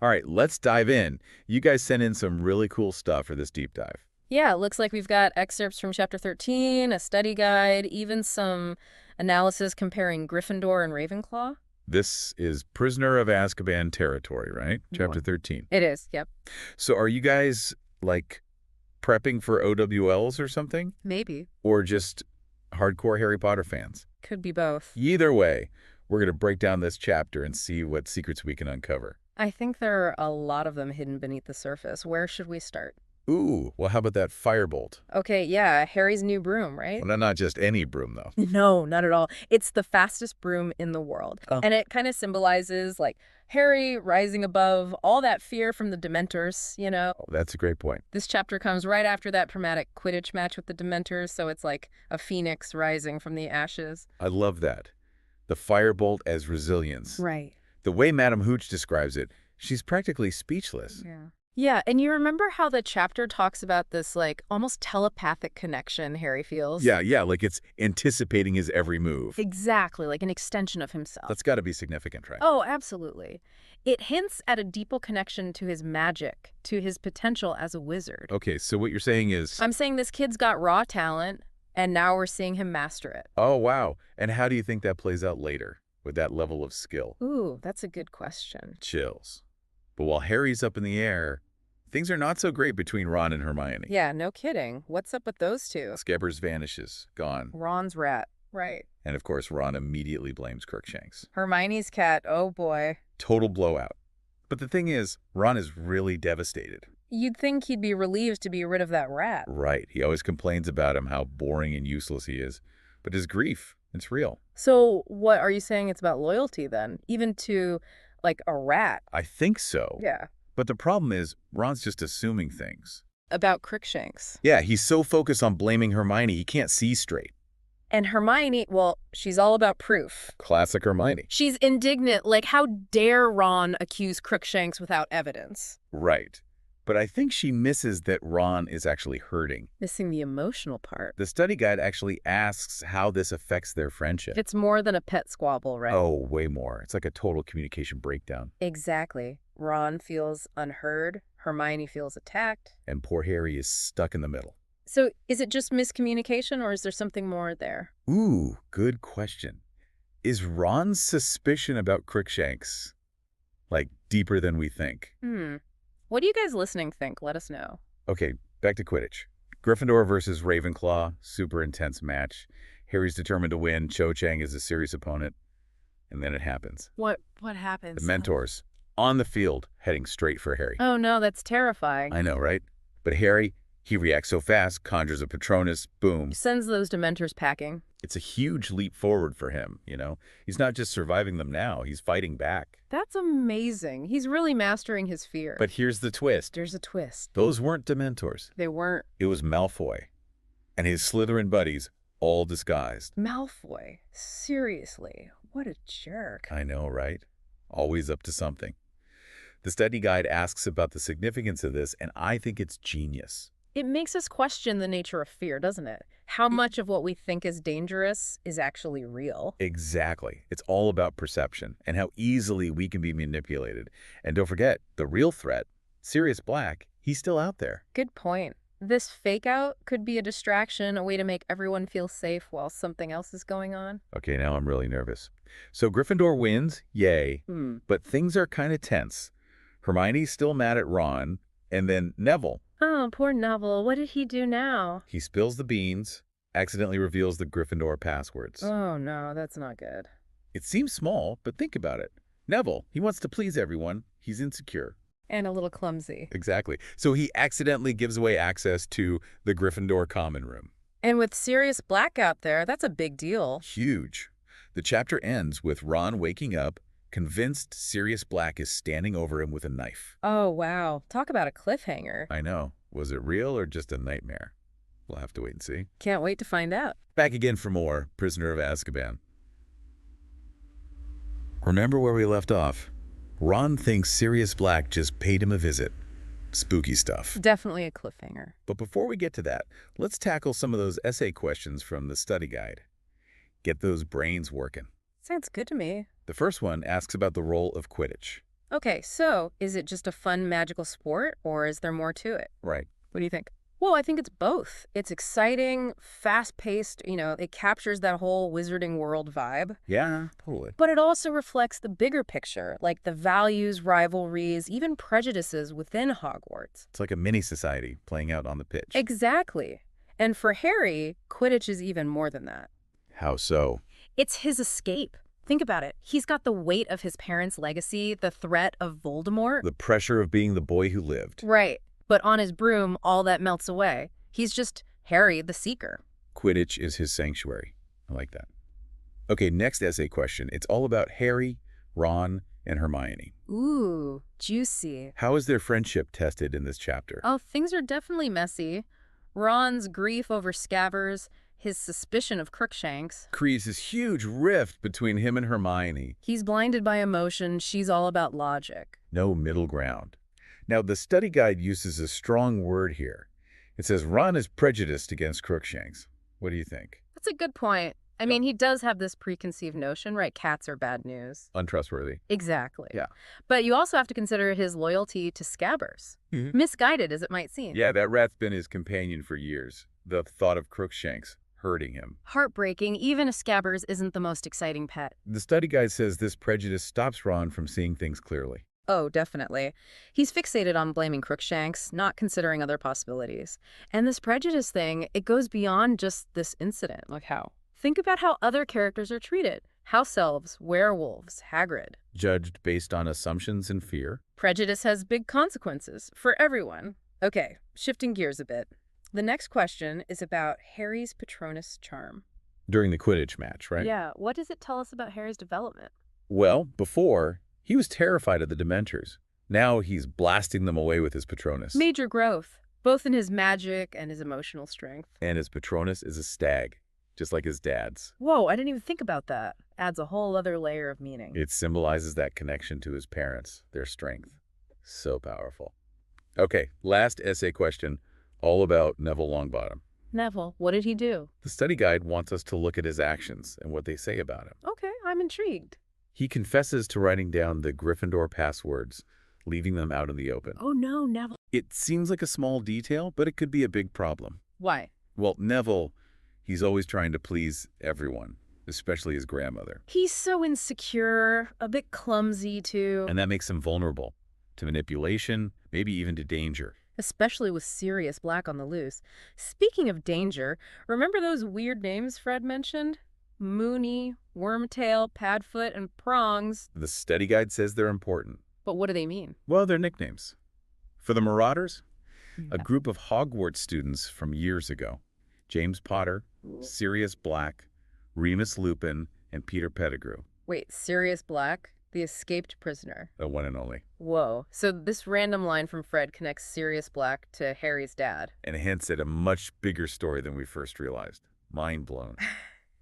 All right, let's dive in. You guys sent in some really cool stuff for this deep dive. Yeah, it looks like we've got excerpts from Chapter 13, a study guide, even some analysis comparing Gryffindor and Ravenclaw. This is Prisoner of Azkaban territory, right? Chapter One. 13. It is, yep. So are you guys, like, prepping for OWLs or something? Maybe. Or just hardcore Harry Potter fans? Could be both. Either way, we're going to break down this chapter and see what secrets we can uncover. I think there are a lot of them hidden beneath the surface. Where should we start? Ooh, well, how about that firebolt? Okay, yeah, Harry's new broom, right? Well, not just any broom, though. No, not at all. It's the fastest broom in the world. Oh. And it kind of symbolizes, like, Harry rising above all that fear from the Dementors, you know? Oh, that's a great point. This chapter comes right after that dramatic Quidditch match with the Dementors, so it's like a phoenix rising from the ashes. I love that. The firebolt as resilience. Right. The way Madame Hooch describes it, she's practically speechless. Yeah. Yeah, and you remember how the chapter talks about this, like, almost telepathic connection Harry feels? Yeah, like it's anticipating his every move. Exactly, like an extension of himself. That's got to be significant, right? Oh, absolutely. It hints at a deeper connection to his magic, to his potential as a wizard. Okay, so what you're saying is... I'm saying this kid's got raw talent, and now we're seeing him master it. Oh, wow. And how do you think that plays out later with that level of skill? Ooh, that's a good question. Chills. But while Harry's up in the air, things are not so great between Ron and Hermione. Yeah, no kidding. What's up with those two? Scabbers vanishes, gone. Ron's rat. Right. And of course, Ron immediately blames Crookshanks. Hermione's cat, oh boy. Total blowout. But the thing is, Ron is really devastated. You'd think he'd be relieved to be rid of that rat. Right. He always complains about him, how boring and useless he is. But his grief, it's real. So what are you saying it's about loyalty then? Even to, like, a rat? I think so. Yeah. But the problem is, Ron's just assuming things. About Crookshanks. Yeah, he's so focused on blaming Hermione, he can't see straight. And Hermione, well, she's all about proof. Classic Hermione. She's indignant, like, how dare Ron accuse Crookshanks without evidence? Right. But I think she misses that Ron is actually hurting. Missing the emotional part. The study guide actually asks how this affects their friendship. It's more than a pet squabble, right? Oh, way more. It's like a total communication breakdown. Exactly. Ron feels unheard, Hermione feels attacked. And poor Harry is stuck in the middle. So is it just miscommunication, or is there something more there? Ooh, good question. Is Ron's suspicion about Crookshanks, like, deeper than we think? What do you guys listening think? Let us know. Okay, back to Quidditch. Gryffindor versus Ravenclaw, super intense match. Harry's determined to win. Cho Chang is a serious opponent. And then it happens. What happens? The mentors, on the field, heading straight for Harry. Oh no, that's terrifying. I know, right? But Harry, he reacts so fast, conjures a Patronus, boom. Sends those Dementors packing. It's a huge leap forward for him, you know? He's not just surviving them now, he's fighting back. That's amazing. He's really mastering his fear. But here's the twist. There's a twist. Those weren't Dementors. They weren't. It was Malfoy and his Slytherin buddies, all disguised. Malfoy? Seriously? What a jerk. I know, right? Always up to something. The study guide asks about the significance of this, and I think it's genius. It makes us question the nature of fear, doesn't it? How much of what we think is dangerous is actually real. Exactly. It's all about perception and how easily we can be manipulated. And don't forget, the real threat, Sirius Black, he's still out there. Good point. This fake out could be a distraction, a way to make everyone feel safe while something else is going on. Okay, now I'm really nervous. So Gryffindor wins, yay. But things are kind of tense. Hermione's still mad at Ron, and then Neville. Oh, poor Neville. What did he do now? He spills the beans, accidentally reveals the Gryffindor passwords. Oh no, that's not good. It seems small, but think about it. Neville, he wants to please everyone. He's insecure. And a little clumsy. Exactly. So he accidentally gives away access to the Gryffindor common room. And with Sirius Black out there, that's a big deal. Huge. The chapter ends with Ron waking up, convinced Sirius Black is standing over him with a knife. Oh, wow. Talk about a cliffhanger. I know. Was it real or just a nightmare? We'll have to wait and see. Can't wait to find out. Back again for more Prisoner of Azkaban. Remember where we left off? Ron thinks Sirius Black just paid him a visit. Spooky stuff. Definitely a cliffhanger. But before we get to that, let's tackle some of those essay questions from the study guide. Get those brains working. Sounds good to me. The first one asks about the role of Quidditch. Okay, so is it just a fun magical sport, or is there more to it? Right. What do you think? Well, I think it's both. It's exciting, fast-paced, it captures that whole wizarding world vibe. Yeah, totally. But it also reflects the bigger picture, like the values, rivalries, even prejudices within Hogwarts. It's like a mini society playing out on the pitch. Exactly. And for Harry, Quidditch is even more than that. How so? It's his escape. Think about it. He's got the weight of his parents' legacy, the threat of Voldemort. The pressure of being the boy who lived. Right. But on his broom, all that melts away. He's just Harry the Seeker. Quidditch is his sanctuary. I like that. Okay, next essay question. It's all about Harry, Ron, and Hermione. Ooh, juicy. How is their friendship tested in this chapter? Oh, things are definitely messy. Ron's grief over Scabbers, his suspicion of Crookshanks. Creates this huge rift between him and Hermione. He's blinded by emotion. She's all about logic. No middle ground. Now, the study guide uses a strong word here. It says Ron is prejudiced against Crookshanks. What do you think? That's a good point. I mean, he does have this preconceived notion, right? Cats are bad news. Untrustworthy. Exactly. Yeah. But you also have to consider his loyalty to Scabbers. Misguided as it might seem. Yeah, that rat's been his companion for years. The thought of Crookshanks hurting him. Heartbreaking, even if Scabbers isn't the most exciting pet. The study guide says this prejudice stops Ron from seeing things clearly. Oh, definitely. He's fixated on blaming Crookshanks, not considering other possibilities. And this prejudice thing, it goes beyond just this incident. Like how? Think about how other characters are treated. House elves, werewolves, Hagrid. Judged based on assumptions and fear. Prejudice has big consequences for everyone. Okay, shifting gears a bit. The next question is about Harry's Patronus charm. During the Quidditch match, right? Yeah, what does it tell us about Harry's development? Well, before, he was terrified of the Dementors. Now he's blasting them away with his Patronus. Major growth, both in his magic and his emotional strength. And his Patronus is a stag, just like his dad's. Whoa, I didn't even think about that. Adds a whole other layer of meaning. It symbolizes that connection to his parents, their strength. So powerful. Okay, last essay question, all about Neville Longbottom. Neville, what did he do? The study guide wants us to look at his actions and what they say about him. Okay, I'm intrigued. He confesses to writing down the Gryffindor passwords, leaving them out in the open. Oh no, Neville. It seems like a small detail, but it could be a big problem. Why? Well, Neville, he's always trying to please everyone, especially his grandmother. He's so insecure, a bit clumsy too. And that makes him vulnerable to manipulation, maybe even to danger. Especially with Sirius Black on the loose. Speaking of danger, remember those weird names Fred mentioned? Moony, Wormtail, Padfoot, and Prongs. The study guide says they're important. But what do they mean? Well, they're nicknames. For the Marauders, a group of Hogwarts students from years ago. James Potter, Sirius Black, Remus Lupin, and Peter Pettigrew. Wait, Sirius Black? The escaped prisoner. The one and only. Whoa. So this random line from Fred connects Sirius Black to Harry's dad. And hints at a much bigger story than we first realized. Mind blown.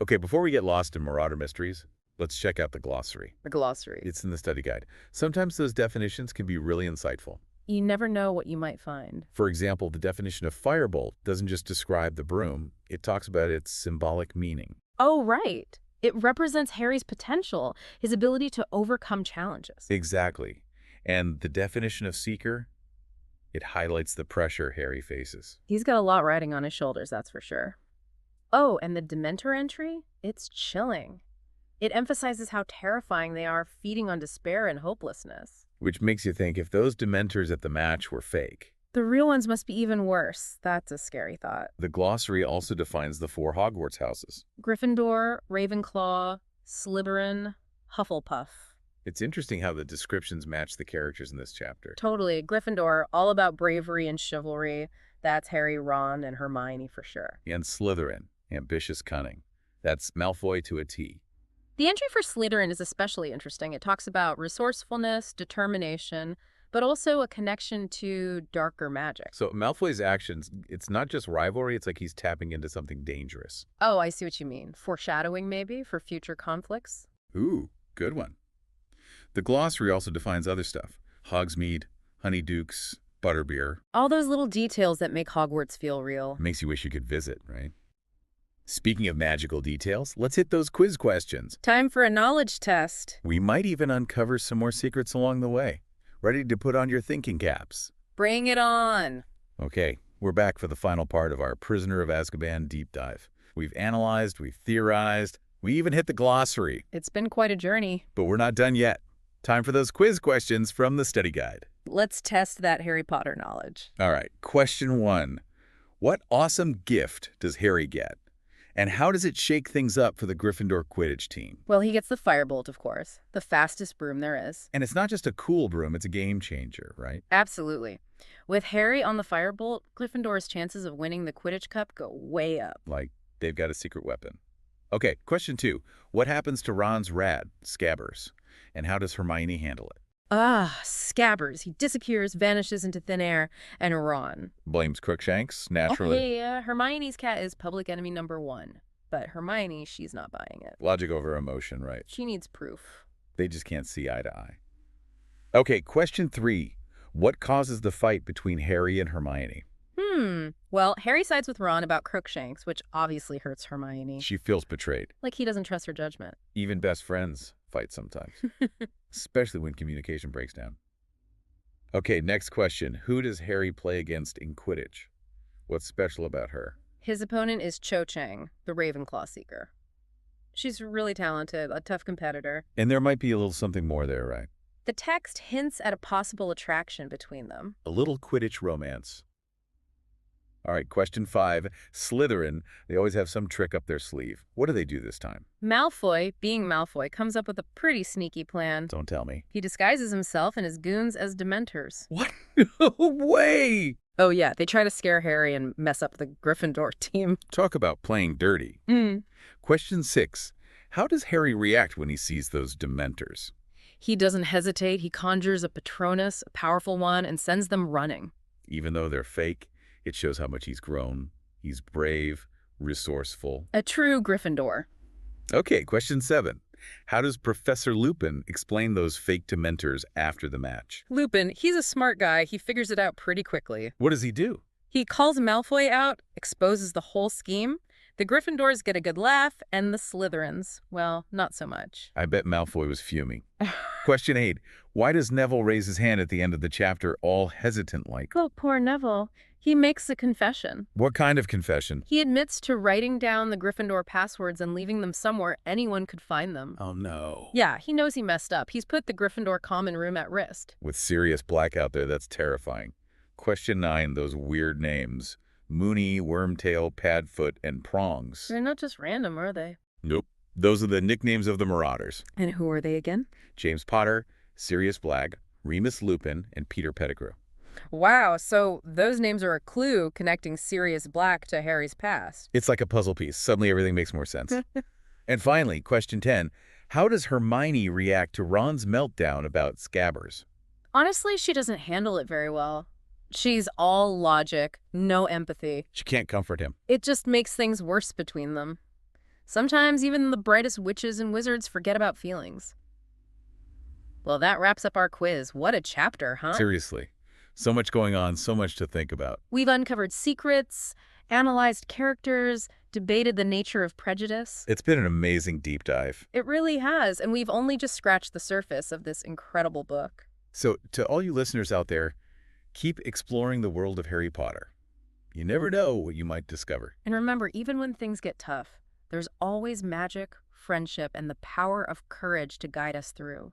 Okay, before we get lost in Marauder mysteries, let's check out the glossary. The glossary. It's in the study guide. Sometimes those definitions can be really insightful. You never know what you might find. For example, the definition of firebolt doesn't just describe the broom, it talks about its symbolic meaning. Oh, right. It represents Harry's potential, his ability to overcome challenges. Exactly. And the definition of seeker, it highlights the pressure Harry faces. He's got a lot riding on his shoulders, that's for sure. Oh, and the Dementor entry? It's chilling. It emphasizes how terrifying they are, feeding on despair and hopelessness. Which makes you think if those Dementors at the match were fake. The real ones must be even worse. That's a scary thought. The glossary also defines the 4 Hogwarts houses. Gryffindor, Ravenclaw, Slytherin, Hufflepuff. It's interesting how the descriptions match the characters in this chapter. Totally. Gryffindor, all about bravery and chivalry. That's Harry, Ron, and Hermione for sure. And Slytherin, ambitious cunning. That's Malfoy to a T. The entry for Slytherin is especially interesting. It talks about resourcefulness, determination, but also a connection to darker magic. So Malfoy's actions, it's not just rivalry, it's like he's tapping into something dangerous. Oh, I see what you mean. Foreshadowing, maybe, for future conflicts? Ooh, good one. The glossary also defines other stuff. Hogsmeade, Honeydukes, Butterbeer. All those little details that make Hogwarts feel real. Makes you wish you could visit, right? Speaking of magical details, let's hit those quiz questions. Time for a knowledge test. We might even uncover some more secrets along the way. Ready to put on your thinking caps? Bring it on. Okay, we're back for the final part of our Prisoner of Azkaban deep dive. We've analyzed, we've theorized, we even hit the glossary. It's been quite a journey. But we're not done yet. Time for those quiz questions from the study guide. Let's test that Harry Potter knowledge. All right, question 1. What awesome gift does Harry get? And how does it shake things up for the Gryffindor Quidditch team? Well, he gets the firebolt, of course. The fastest broom there is. And it's not just a cool broom, it's a game changer, right? Absolutely. With Harry on the firebolt, Gryffindor's chances of winning the Quidditch Cup go way up. Like they've got a secret weapon. Okay, question 2. What happens to Ron's rat, Scabbers? And how does Hermione handle it? Scabbers. He disappears, vanishes into thin air, and Ron. Blames Crookshanks, naturally. Okay, Hermione's cat is public enemy #1. But Hermione, she's not buying it. Logic over emotion, right? She needs proof. They just can't see eye to eye. Okay, question 3. What causes the fight between Harry and Hermione? Well, Harry sides with Ron about Crookshanks, which obviously hurts Hermione. She feels betrayed. Like he doesn't trust her judgment. Even best friends fight sometimes, especially when communication breaks down. Okay, next question. Who does Harry play against in Quidditch? What's special about her? His opponent is Cho Chang, the Ravenclaw Seeker. She's really talented, a tough competitor. And there might be a little something more there, right? The text hints at a possible attraction between them. A little Quidditch romance. All right, question 5. Slytherin, they always have some trick up their sleeve. What do they do this time? Malfoy, being Malfoy, comes up with a pretty sneaky plan. Don't tell me. He disguises himself and his goons as Dementors. What? No way! Oh yeah, they try to scare Harry and mess up the Gryffindor team. Talk about playing dirty. Question 6. How does Harry react when he sees those Dementors? He doesn't hesitate. He conjures a Patronus, a powerful one, and sends them running. Even though they're fake, it shows how much he's grown. He's brave, resourceful. A true Gryffindor. Okay, question 7. How does Professor Lupin explain those fake Dementors after the match? Lupin, he's a smart guy. He figures it out pretty quickly. What does he do? He calls Malfoy out, exposes the whole scheme. The Gryffindors get a good laugh, and the Slytherins, well, not so much. I bet Malfoy was fuming. Question 8. Why does Neville raise his hand at the end of the chapter all hesitant-like? Oh, poor Neville. He makes a confession. What kind of confession? He admits to writing down the Gryffindor passwords and leaving them somewhere anyone could find them. Oh, no. Yeah, he knows he messed up. He's put the Gryffindor common room at risk. With Sirius Black out there, that's terrifying. Question 9, those weird names. Moony, Wormtail, Padfoot, and Prongs. They're not just random, are they? Nope. Those are the nicknames of the Marauders. And who are they again? James Potter, Sirius Black, Remus Lupin, and Peter Pettigrew. Wow, so those names are a clue connecting Sirius Black to Harry's past. It's like a puzzle piece. Suddenly everything makes more sense. And finally, question 10. How does Hermione react to Ron's meltdown about Scabbers? Honestly, she doesn't handle it very well. She's all logic, no empathy. She can't comfort him. It just makes things worse between them. Sometimes even the brightest witches and wizards forget about feelings. Well, that wraps up our quiz. What a chapter, huh? Seriously. So much going on, so much to think about. We've uncovered secrets, analyzed characters, debated the nature of prejudice. It's been an amazing deep dive. It really has, and we've only just scratched the surface of this incredible book. So, to all you listeners out there, keep exploring the world of Harry Potter. You never know what you might discover. And remember, even when things get tough, there's always magic, friendship, and the power of courage to guide us through.